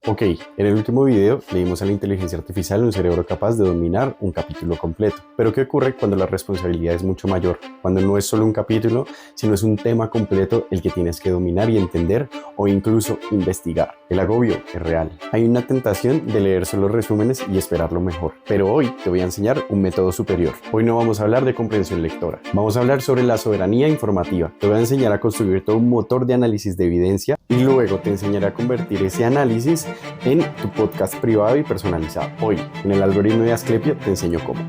Ok, en el último video le dimos a la inteligencia artificial un cerebro capaz de dominar un capítulo completo. Pero ¿qué ocurre cuando la responsabilidad es mucho mayor? Cuando no es solo un capítulo, sino es un tema completo el que tienes que dominar y entender o incluso investigar. El agobio es real. Hay una tentación de leer solo resúmenes y esperar lo mejor. Pero hoy te voy a enseñar un método superior. Hoy no vamos a hablar de comprensión lectora. Vamos a hablar sobre la soberanía informativa. Te voy a enseñar a construir todo un motor de análisis de evidencia y luego te enseñaré a convertir ese análisis en tu podcast privado y personalizado. Hoy, en el algoritmo de Asclepio, te enseño cómo.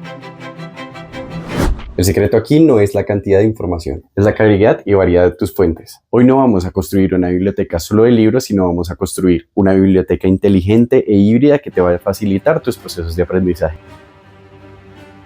El secreto aquí no es la cantidad de información, es la calidad y variedad de tus fuentes. Hoy no vamos a construir una biblioteca solo de libros, sino vamos a construir una biblioteca inteligente e híbrida que te va a facilitar tus procesos de aprendizaje.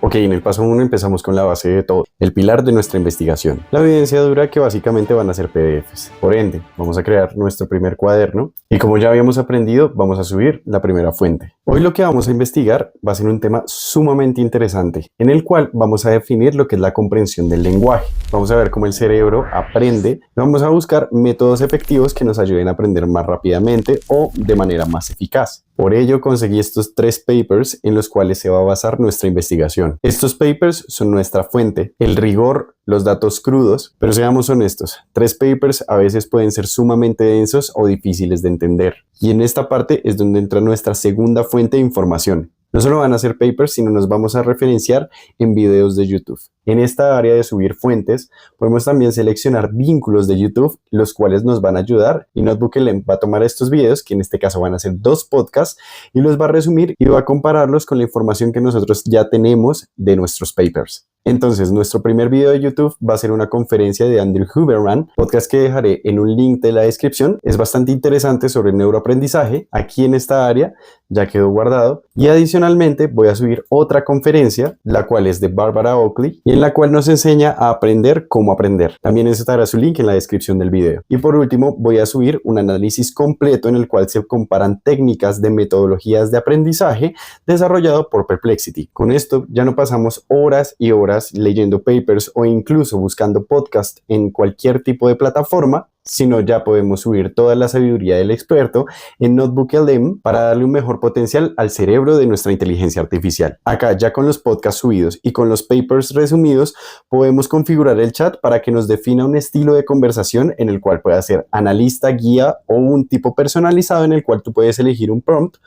Ok, en el paso 1 empezamos con la base de todo, el pilar de nuestra investigación. La evidencia dura, que básicamente van a ser PDFs. Por ende, vamos a crear nuestro primer cuaderno y como ya habíamos aprendido, vamos a subir la primera fuente. Hoy lo que vamos a investigar va a ser un tema sumamente interesante, en el cual vamos a definir lo que es la comprensión del lenguaje. Vamos a ver cómo el cerebro aprende y vamos a buscar métodos efectivos que nos ayuden a aprender más rápidamente o de manera más eficaz. Por ello conseguí estos 3 papers en los cuales se va a basar nuestra investigación. Estos papers son nuestra fuente, el rigor, los datos crudos, pero seamos honestos, 3 papers a veces pueden ser sumamente densos o difíciles de entender. Y en esta parte es donde entra nuestra segunda fuente de información. No solo van a ser papers, sino nos vamos a referenciar en videos de YouTube. En esta área de subir fuentes, podemos también seleccionar vínculos de YouTube, los cuales nos van a ayudar, y Notebook-LM va a tomar estos videos, que en este caso van a ser 2 podcasts, y los va a resumir y va a compararlos con la información que nosotros ya tenemos de nuestros papers. Entonces, nuestro primer video de YouTube va a ser una conferencia de Andrew Huberman, podcast que dejaré en un link de la descripción. Es bastante interesante sobre neuroaprendizaje. Aquí en esta área ya quedó guardado. Y adicionalmente voy a subir otra conferencia, la cual es de Barbara Oakley, y en la cual nos enseña a aprender cómo aprender. También estará su link en la descripción del video. Y por último, voy a subir un análisis completo en el cual se comparan técnicas de metodologías de aprendizaje desarrollado por Perplexity. Con esto ya no pasamos horas y horas leyendo papers o incluso buscando podcasts en cualquier tipo de plataforma, sino ya podemos subir toda la sabiduría del experto en Notebook-LM para darle un mejor potencial al cerebro de nuestra inteligencia artificial. Acá, ya con los podcasts subidos y con los papers resumidos, podemos configurar el chat para que nos defina un estilo de conversación en el cual pueda ser analista, guía o un tipo personalizado en el cual tú puedes elegir un prompt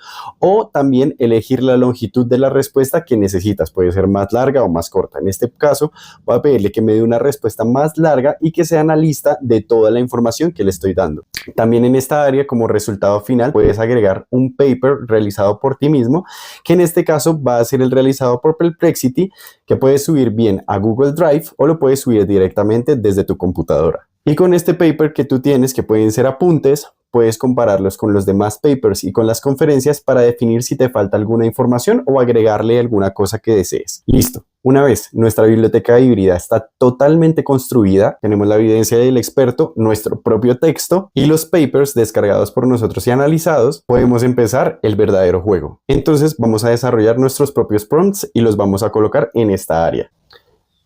o también elegir la longitud de la respuesta que necesitas. Puede ser más larga o más corta. En este caso, voy a pedirle que me dé una respuesta más larga y que sea analista de toda la información que le estoy dando. También en esta área, como resultado final, puedes agregar un paper realizado por ti mismo, que en este caso va a ser el realizado por Perplexity, que puedes subir bien a Google Drive o lo puedes subir directamente desde tu computadora. Y con este paper que tú tienes, que pueden ser apuntes, puedes compararlos con los demás papers y con las conferencias para definir si te falta alguna información o agregarle alguna cosa que desees. Listo. Una vez nuestra biblioteca híbrida está totalmente construida, tenemos la evidencia del experto, nuestro propio texto y los papers descargados por nosotros y analizados, podemos empezar el verdadero juego. Entonces vamos a desarrollar nuestros propios prompts y los vamos a colocar en esta área.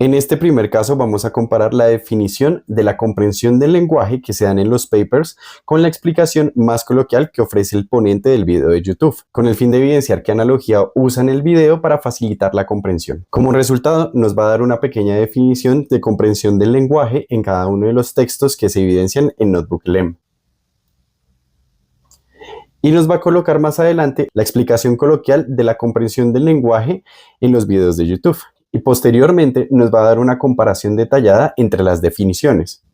En este primer caso vamos a comparar la definición de la comprensión del lenguaje que se dan en los papers con la explicación más coloquial que ofrece el ponente del video de YouTube, con el fin de evidenciar qué analogía usan el video para facilitar la comprensión. Como resultado, nos va a dar una pequeña definición de comprensión del lenguaje en cada uno de los textos que se evidencian en Notebook-LM. Y nos va a colocar más adelante la explicación coloquial de la comprensión del lenguaje en los videos de YouTube. Y posteriormente nos va a dar una comparación detallada entre las definiciones,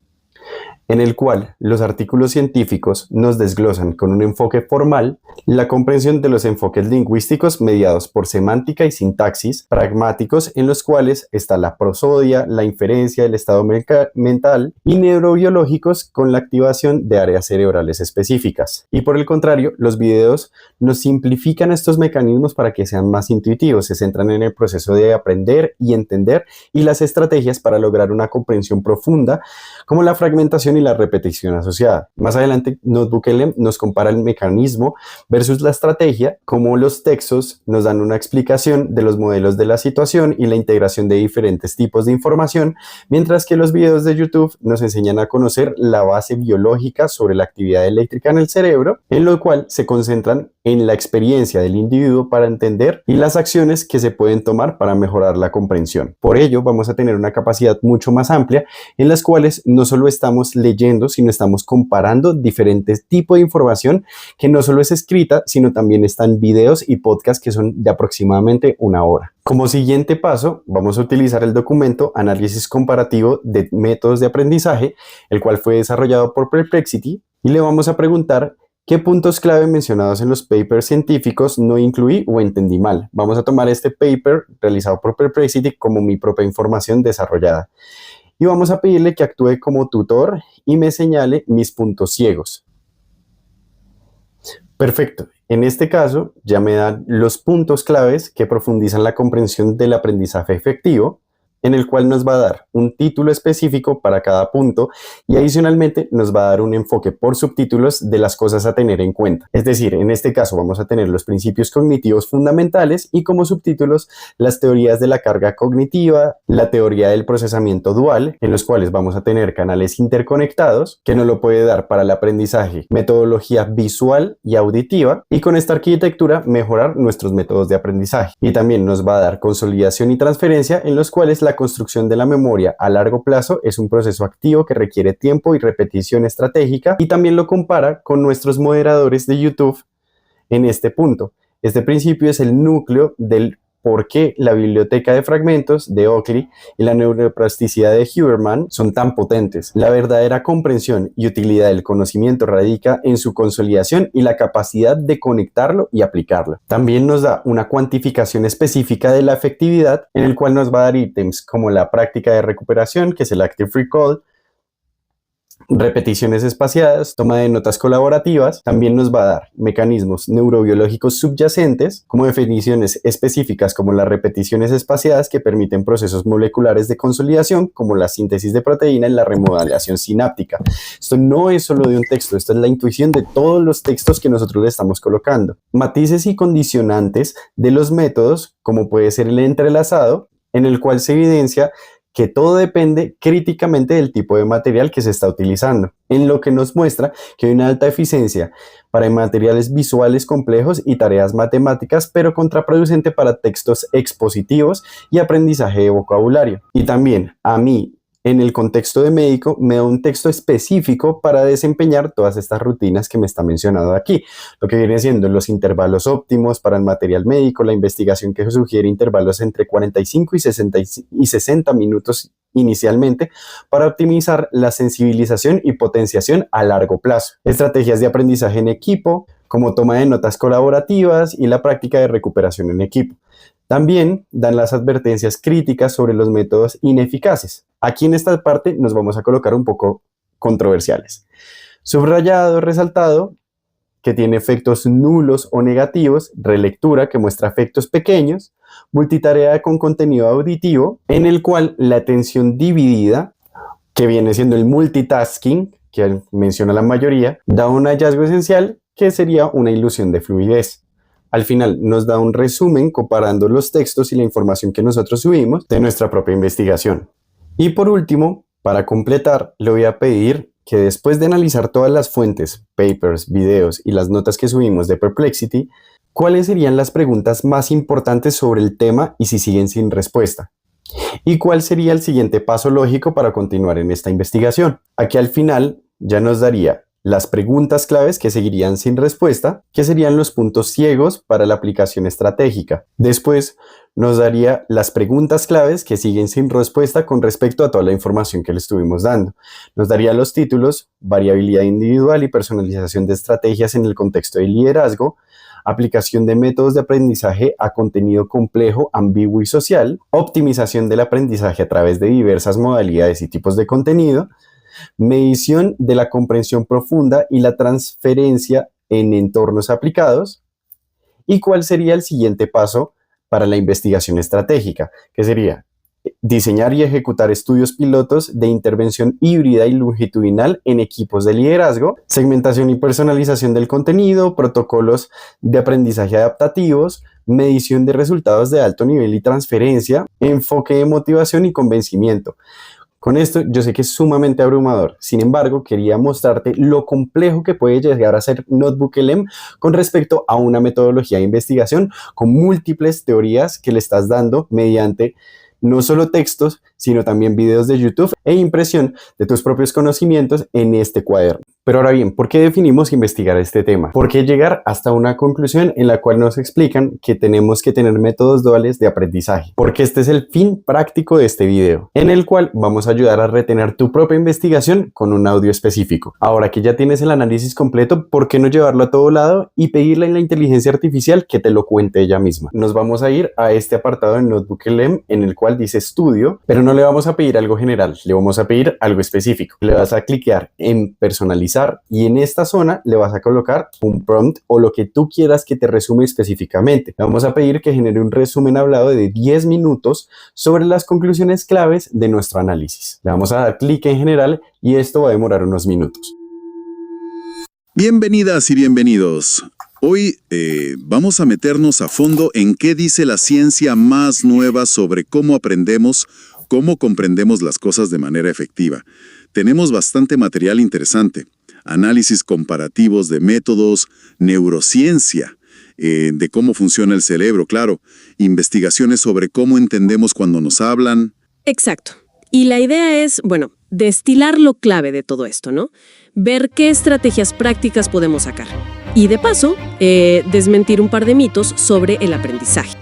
en el cual los artículos científicos nos desglosan con un enfoque formal la comprensión de los enfoques lingüísticos mediados por semántica y sintaxis pragmáticos, en los cuales está la prosodia, la inferencia, el estado mental y neurobiológicos con la activación de áreas cerebrales específicas. Y por el contrario, los videos nos simplifican estos mecanismos para que sean más intuitivos, se centran en el proceso de aprender y entender y las estrategias para lograr una comprensión profunda, como la fragmentación y la repetición asociada. Más adelante, Notebook-LM nos compara el mecanismo versus la estrategia, como los textos nos dan una explicación de los modelos de la situación y la integración de diferentes tipos de información, mientras que los videos de YouTube nos enseñan a conocer la base biológica sobre la actividad eléctrica en el cerebro, en lo cual se concentran en la experiencia del individuo para entender y las acciones que se pueden tomar para mejorar la comprensión. Por ello, vamos a tener una capacidad mucho más amplia en las cuales no solo estamos leyendo, sino estamos comparando diferentes tipos de información que no solo es escrita, sino también están videos y podcasts que son de aproximadamente 1 hora. Como siguiente paso, vamos a utilizar el documento Análisis Comparativo de Métodos de Aprendizaje, el cual fue desarrollado por Perplexity, y le vamos a preguntar ¿qué puntos clave mencionados en los papers científicos no incluí o entendí mal? Vamos a tomar este paper realizado por Perplexity como mi propia información desarrollada. Y vamos a pedirle que actúe como tutor y me señale mis puntos ciegos. Perfecto. En este caso, ya me dan los puntos claves que profundizan la comprensión del aprendizaje efectivo, en el cual nos va a dar un título específico para cada punto y adicionalmente nos va a dar un enfoque por subtítulos de las cosas a tener en cuenta. Es decir, en este caso vamos a tener los principios cognitivos fundamentales y como subtítulos las teorías de la carga cognitiva, la teoría del procesamiento dual, en los cuales vamos a tener canales interconectados, que nos lo puede dar para el aprendizaje, metodología visual y auditiva, y con esta arquitectura mejorar nuestros métodos de aprendizaje. Y también nos va a dar consolidación y transferencia, en los cuales la construcción de la memoria a largo plazo es un proceso activo que requiere tiempo y repetición estratégica, y también lo compara con nuestros moderadores de YouTube en este punto. Este principio es el núcleo del por qué la biblioteca de fragmentos de Oakley y la neuroplasticidad de Huberman son tan potentes. La verdadera comprensión y utilidad del conocimiento radica en su consolidación y la capacidad de conectarlo y aplicarlo. También nos da una cuantificación específica de la efectividad, en el cual nos va a dar ítems como la práctica de recuperación, que es el Active Recall, repeticiones espaciadas, toma de notas colaborativas. También nos va a dar mecanismos neurobiológicos subyacentes, como definiciones específicas como las repeticiones espaciadas que permiten procesos moleculares de consolidación, como la síntesis de proteína y la remodelación sináptica. Esto no es solo de un texto, esto es la intuición de todos los textos que nosotros le estamos colocando. Matices y condicionantes de los métodos, como puede ser el entrelazado, en el cual se evidencia que todo depende críticamente del tipo de material que se está utilizando, en lo que nos muestra que hay una alta eficiencia para materiales visuales complejos y tareas matemáticas, pero contraproducente para textos expositivos y aprendizaje de vocabulario. Y también a mí, en el contexto de médico, me da un texto específico para desempeñar todas estas rutinas que me está mencionando aquí, lo que viene siendo los intervalos óptimos para el material médico, la investigación que sugiere intervalos entre 45 y 60 minutos inicialmente para optimizar la sensibilización y potenciación a largo plazo, estrategias de aprendizaje en equipo, como toma de notas colaborativas y la práctica de recuperación en equipo. También dan las advertencias críticas sobre los métodos ineficaces. Aquí en esta parte nos vamos a colocar un poco controversiales. Subrayado, resaltado, que tiene efectos nulos o negativos, relectura, que muestra efectos pequeños, multitarea con contenido auditivo, en el cual la atención dividida, que viene siendo el multitasking, que menciona la mayoría, da un hallazgo esencial que sería una ilusión de fluidez. Al final nos da un resumen comparando los textos y la información que nosotros subimos de nuestra propia investigación. Y por último, para completar, le voy a pedir que después de analizar todas las fuentes, papers, videos y las notas que subimos de Perplexity, ¿cuáles serían las preguntas más importantes sobre el tema y si siguen sin respuesta? ¿Y cuál sería el siguiente paso lógico para continuar en esta investigación? Aquí al final ya nos daría las preguntas claves que seguirían sin respuesta, que serían los puntos ciegos para la aplicación estratégica. Después nos daría las preguntas claves que siguen sin respuesta con respecto a toda la información que le estuvimos dando. Nos daría los títulos, variabilidad individual y personalización de estrategias en el contexto del liderazgo, aplicación de métodos de aprendizaje a contenido complejo, ambiguo y social, optimización del aprendizaje a través de diversas modalidades y tipos de contenido, medición de la comprensión profunda y la transferencia en entornos aplicados, y cuál sería el siguiente paso para la investigación estratégica, que sería diseñar y ejecutar estudios pilotos de intervención híbrida y longitudinal en equipos de liderazgo, segmentación y personalización del contenido, protocolos de aprendizaje adaptativos, medición de resultados de alto nivel y transferencia, enfoque de motivación y convencimiento, Con esto yo sé que es sumamente abrumador, sin embargo quería mostrarte lo complejo que puede llegar a ser NotebookLM con respecto a una metodología de investigación con múltiples teorías que le estás dando mediante no solo textos, sino también videos de YouTube e impresión de tus propios conocimientos en este cuaderno. Pero ahora bien, ¿por qué definimos investigar este tema? ¿Por qué llegar hasta una conclusión en la cual nos explican que tenemos que tener métodos duales de aprendizaje? Porque este es el fin práctico de este video, en el cual vamos a ayudar a retener tu propia investigación con un audio específico. Ahora que ya tienes el análisis completo, ¿por qué no llevarlo a todo lado y pedirle a la inteligencia artificial que te lo cuente ella misma? Nos vamos a ir a este apartado en NotebookLM en el cual dice estudio, pero no le vamos a pedir algo general, le vamos a pedir algo específico. Le vas a cliquear en personalizar y en esta zona le vas a colocar un prompt o lo que tú quieras que te resume específicamente. Le vamos a pedir que genere un resumen hablado de 10 minutos sobre las conclusiones claves de nuestro análisis. Le vamos a dar clic en general y esto va a demorar unos minutos. Bienvenidas y bienvenidos. Hoy vamos a meternos a fondo en qué dice la ciencia más nueva sobre cómo aprendemos, cómo comprendemos las cosas de manera efectiva. Tenemos bastante material interesante. Análisis comparativos de métodos, neurociencia, de cómo funciona el cerebro, claro, investigaciones sobre cómo entendemos cuando nos hablan. Exacto. Y la idea es, bueno, destilar lo clave de todo esto, ¿no? Ver qué estrategias prácticas podemos sacar. Y de paso, desmentir un par de mitos sobre el aprendizaje.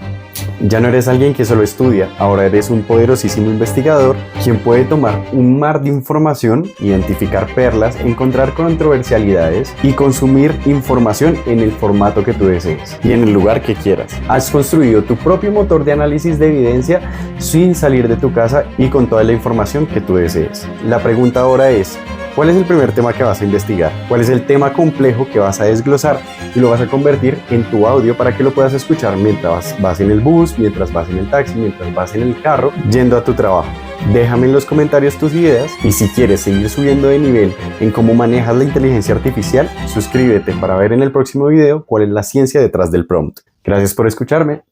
Ya no eres alguien que solo estudia, ahora eres un poderosísimo investigador quien puede tomar un mar de información, identificar perlas, encontrar controversialidades y consumir información en el formato que tú desees y en el lugar que quieras. Has construido tu propio motor de análisis de evidencia sin salir de tu casa y con toda la información que tú desees. La pregunta ahora es: ¿cuál es el primer tema que vas a investigar? ¿Cuál es el tema complejo que vas a desglosar y lo vas a convertir en tu audio para que lo puedas escuchar mientras vas en el bus, mientras vas en el taxi, mientras vas en el carro, yendo a tu trabajo? Déjame en los comentarios tus ideas y si quieres seguir subiendo de nivel en cómo manejas la inteligencia artificial, suscríbete para ver en el próximo video cuál es la ciencia detrás del prompt. Gracias por escucharme.